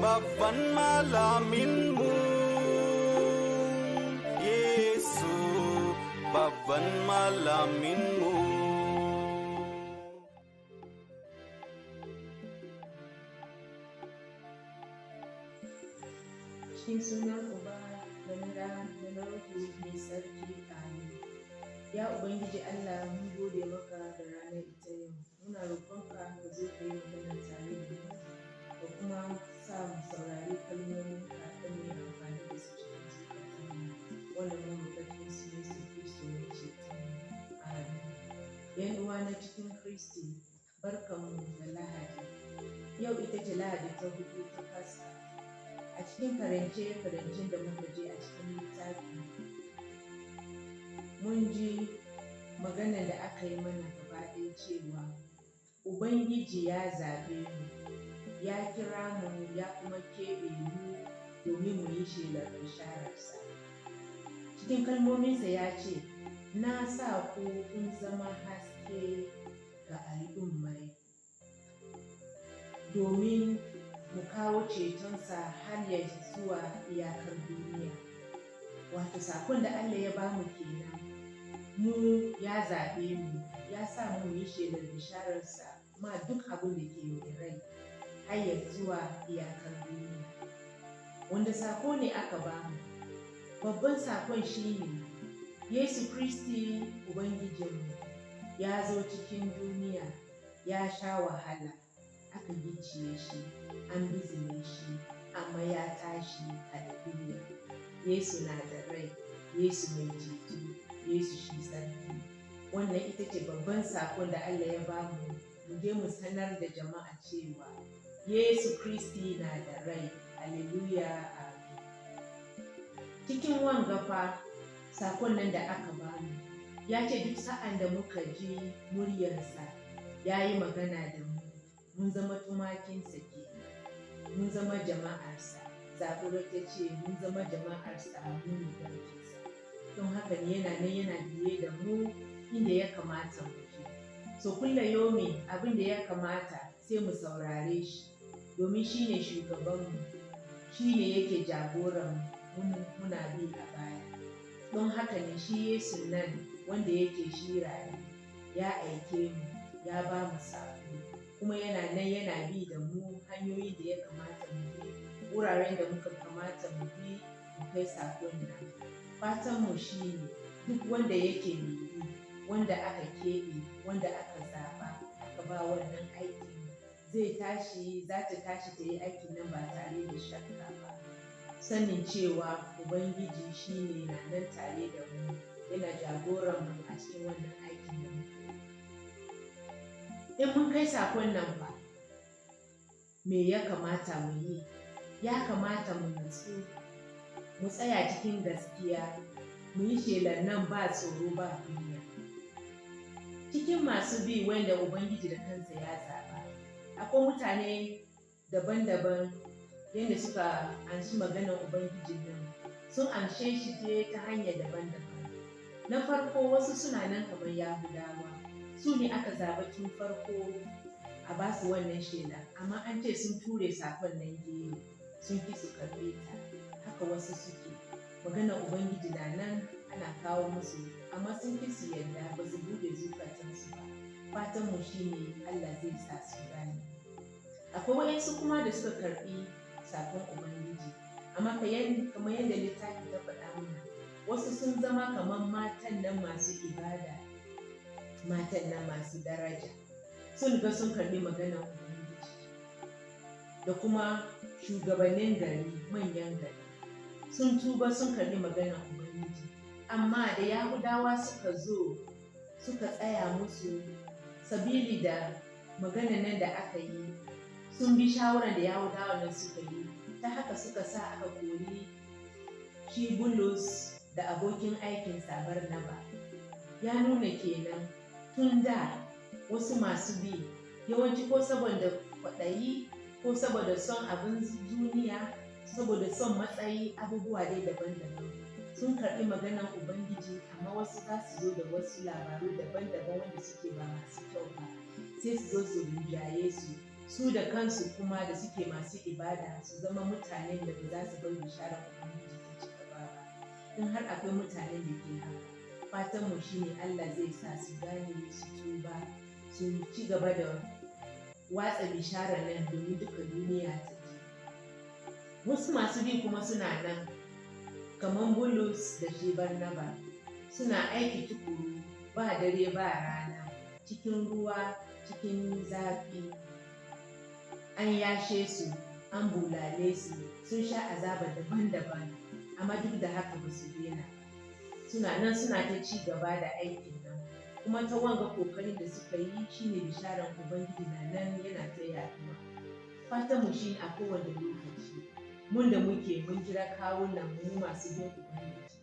babban malaminmu. Yesu babban malaminmu. Cikin sunan Uba da na Ɗa da na Ruhu mai sarki, amin. Ya Ubangiji Allah, mun gode maka da ranar ita yau. Muna roƙonka ka zo ka yi magana tare da mu, da kuma sa mu saurari kalmomin ka don mu yi amfani da su cikin zukatanmu. Wannan mun roƙa cikin su Yesu Kiristi mai ceton mu. Amin. Yan uwa na cikin Kiristi, barkanmu da Lahadi. Yau ita ce Lahadi ta hudu ta Faska. A cikin karance-karancen da muka je a cikin littafi, mun ji maganar da aka yi mana gaba ɗaya cewa Ubangiji ya zaɓe mu, ya kira mu, ya kuma keɓe mu domin mu yi shelar bishararsa. Cikin kalmominsa ya ce, na sa ku kun zama haske ga al'ummai, domin mu kawo cetonsa har ya zuwa iyakar duniya. Wato sakon da Allah ya ba mu kenan, mu ya zaɓe mu, ya sa mu yi shelar bishararsa ma duk abin da ke mai rai har ya zuwa iyakar duniya. Wanda sako ne aka ba mu? Babban sakon shi ne, Yesu Kiristi Ubangijinmu ya zo cikin duniya, ya sha wahala, aka gicciye shi, an bizne shi, amma ya tashi. Hallelujah. Yesu na da rai, Yesu mai ceto, Yesu shi sarki. Wannan ita ce babban sakon da Allah ya ba mu je mu sanar da jama'a cewa Yesu Kiristi na da rai. Hallelujah. Amin. Cikin wanga fa sakon nan da aka ba mu, ya ce duk sa'an da muka ji muryarsa ya yi magana da mu, mun zama tumakinsa kenan, mun zama jama'arsa. Zabura ta ce mun zama jama'arsa, mun yi garkinsa. Don haka ne yana biye da mu inda ya kamata mu je. So kulla yomi abin da ya kamata sai mu saurare shi, domin shi ne shugabanmu, shi ne yake jagoran muna bi a baya. Don haka ne shi Yesu nan wanda yake shi raye ya aike mu, ya ba mu sako, kuma yana nan yana bi da mu hanyoyi da ya kamata mu bi, wuraren da muka kamata mu bi mu kai sakon nan. Fatanmu shi ne duk wanda yake mai bi, wanda aka keɓe, wanda aka zaɓa, aka ba wannan aikin, za ta tashi ta yi aikin nan ba tare da shakka ba. Sanin cewa Ubangiji shi ne na nan tare da mu, yana jagoran mu a cikin wannan aikin da muka yi. In mun kai sakon nan ba, me ya kamata mu yi? Ya kamata mu natsu, mu tsaya cikin gaskiya, mu yi shelar nan ba tsoro ba kunya. Cikin masu bi wanda Ubangiji da kansa ya zaɓa, akwai mutane daban-daban yadda suka anshi maganar Ubangiji nan, sun anshe shi ta hanyar daban-daban. Na farko, wasu suna nan kamar Yahudawa, su ne aka zaɓa tun farko a ba su wannan shela, amma an ce sun ture sakon nan gefe, sun ki su karɓe ta. Haka wasu suke, maganar Ubangiji na nan ana kawo musu, amma sun ki su yarda, ba su buɗe zukatansu ba. Fatanmu shi ne Allah zai sa su gane. Akwai waɗansu kuma da suka karɓi sakon Ubangiji, amma kamar yadda littafi ta faɗa mana, wasu sun zama kamar matan nan masu ibada, matan nan masu daraja. Sun ga sun karɓi maganar Ubangiji, da kuma shugabannin gari, manyan gari, sun tuba sun karɓi maganar Ubangiji. Amma da Yahudawa suka zo suka tsaya musu, sabili da maganar nan da aka yi, sun bi shawarar da Yahudawa nan suka yi, ta haka suka sa aka kori shi Bulus da abokin aikinsa Barnaba. Ya nuna kenan tun da wasu masu bi, yawanci ko saboda kwaɗayi, ko saboda son abin duniya, saboda son matsayi, abubuwa dai daban-daban, sun karɓi maganar Ubangiji, amma wasu za su zo da wasu labaru daban-daban wanda suke ba masu kyau ba, sai su zo su rinjaye su, su da kansu kuma da suke masu ibada su zama mutanen da ba za su bar bisharar ubangiji ta ci gaba ba. In har akwai mutanen da ke haka, fatan mu shine Allah zai sa su gane su tuba su ci gaba da watsa bisharar nan domin duka duniya ta ji. Wasu masu bi kuma suna nan kamar Bulus da shi Barnaba, suna aiki tukuru ba dare ba rana, cikin ruwa cikin zafi, an yashe su, an bulale su, sun sha azaba daban-daban, amma duk da haka ba su daina ba. Suna nan suna ta ci gaba da aikin nan, kuma ta wanga kokarin da suka yi shine bisharar ubangiji na nan yana ta yaduwa. Fatan mu shine a kowane lokaci mun da mun jira kawunan mu masu bin ubangiji,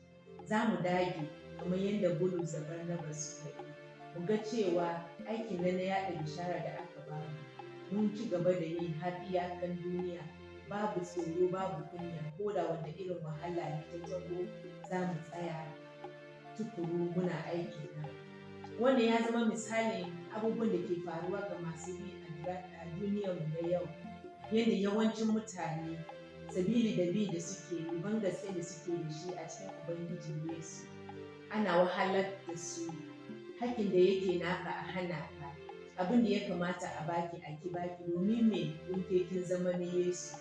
za mu dage kamar yadda Bulus da Barnaba suka yi, mu ga cewa aikin nan na yaɗa bishara da aka ba mu mun ci gaba da yi har iyakan duniya, babu tsoro babu kunya, ko da wanda irin wahala ne ta taho za mu tsaya tukuru muna aiki nan. Wannan ya zama misalin abubuwan da ke faruwa ga masu bi a duniyar mu na yau, yadda yawancin mutane sabili da bi da suke yi, ban gaske da suke da shi a cikin ubangiji Yesu, ana wahalar da su, hakkin da yake naka a hana ka, abin da ya kamata a baki a ki baki, domin me? Don kin zama na Yesu,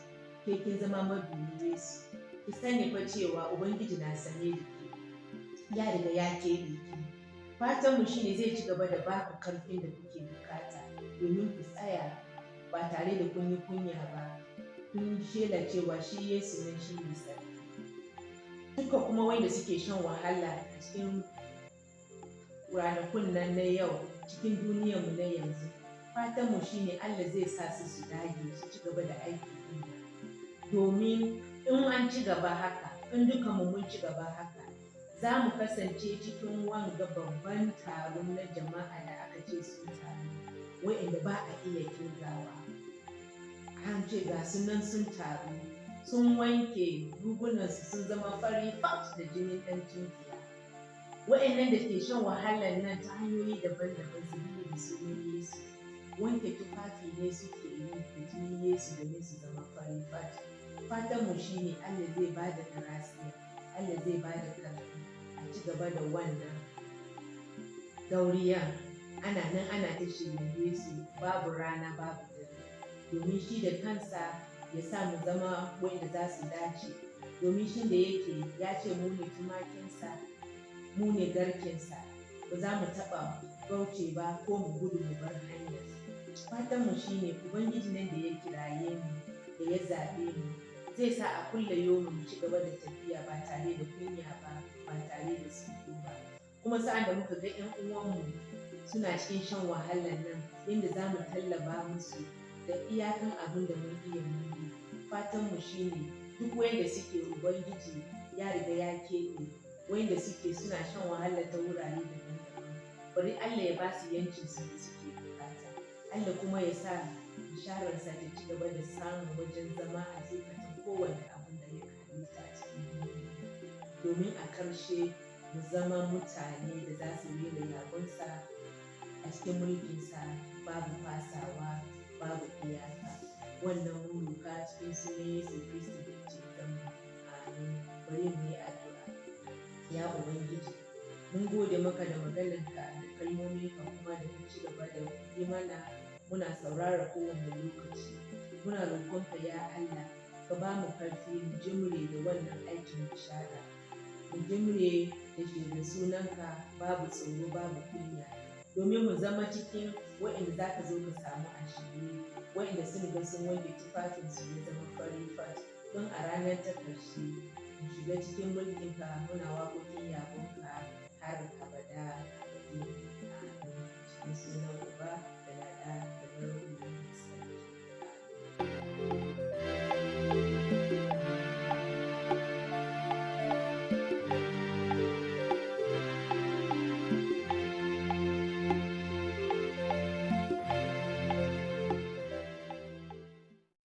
kin zama mabiyin Yesu. Ki sani fa cewa ubangiji na sane da ke, ya riga ya keɓe ki. Fatan mu shine zai ci gaba da baku karfin da kuke bukata domin ku tsaya ba tare da kun yi kunya ba, kun shela cewa shi Yesu ne shi ne sarki. Duka kuma wanda suke shan wahala a cikin ranakun nan na yau, cikin duniyar mu na yanzu, fatan mu shine Allah zai sa su dage su ci gaba da aiki din nan, domin in an ci gaba haka, in duka mu mun ci gaba haka, za mu kasance cikin wanga babban taro na jama'a da aka ce sun taru, wa'inda ba a iya kirgawa. An ce ga su nan sun taru, sun wanke rugunansu sun zama fari fat da jinin ɗan tunkiya. Wa'innan da ke shan wahalar nan ta hanyoyi daban-daban sabili da sunan Yesu, wanke tufafi ne suke yi da jinin Yesu domin su zama fari fat. Fatan mu shine Allah zai ba da narasiya, Allah zai ba da karfi a ci gaba da wannan dauriya. Ana nan ana ta shirye Yesu babu rana babu dare, domin shi da kansa ya sa mu zama wanda za su dace, domin shi da yake ya ce mu ne tumakinsa, mu ne garkensa, ba za mu taɓa bauce ba ko mu gudu mu bar hanya. Fatan mu shine ubangiji nan da ya kiraye mu, da ya zaɓe mu, zai sa a kulle yomin mu ci gaba da tafiya ba tare da kunya ba, ba tare da tsoro ba. Kuma sa'an da muka ga 'yan uwanmu suna cikin shan wahalar nan, yadda za mu tallaba musu da iyakan abin da mun iya yi. Fatan mu shine duk wanda suke ubangiji ya riga ya keɓe, wanda suna shan wahala ta wurare daban-daban, bari Allah ya ba su yancin su da suke bukata. Allah kuma ya sa bishararsa ta ci gaba da samun wajen zama a zukatan kowane abin da ya halitta a cikin duniya, domin a ƙarshe mu zama mutane da za su rera yabonsa a cikin mulkinsa babu fasawa babu iyaka. Wannan mun roka cikin sunan Yesu Kiristi da ceton mu. Amin. Bari mu yi addu'a. Ya Ubangiji, mun gode maka da maganarka da kalmominka kuma da ka ci gaba da yi mana, muna saurara kowane lokaci. Muna roƙonka ya Allah, ka ba mu ƙarfi mu jimre da wannan aikin bishara, mu jimre da ke sunanka babu tsoro babu kunya, domin mu zama cikin waɗanda za ka zo ka samu a shirye, waɗanda sun riga sun wanke tufafinsu ya zama fari fat, don a ranar ta ƙarshe mu shiga cikin mulkinka muna waƙoƙin yabonka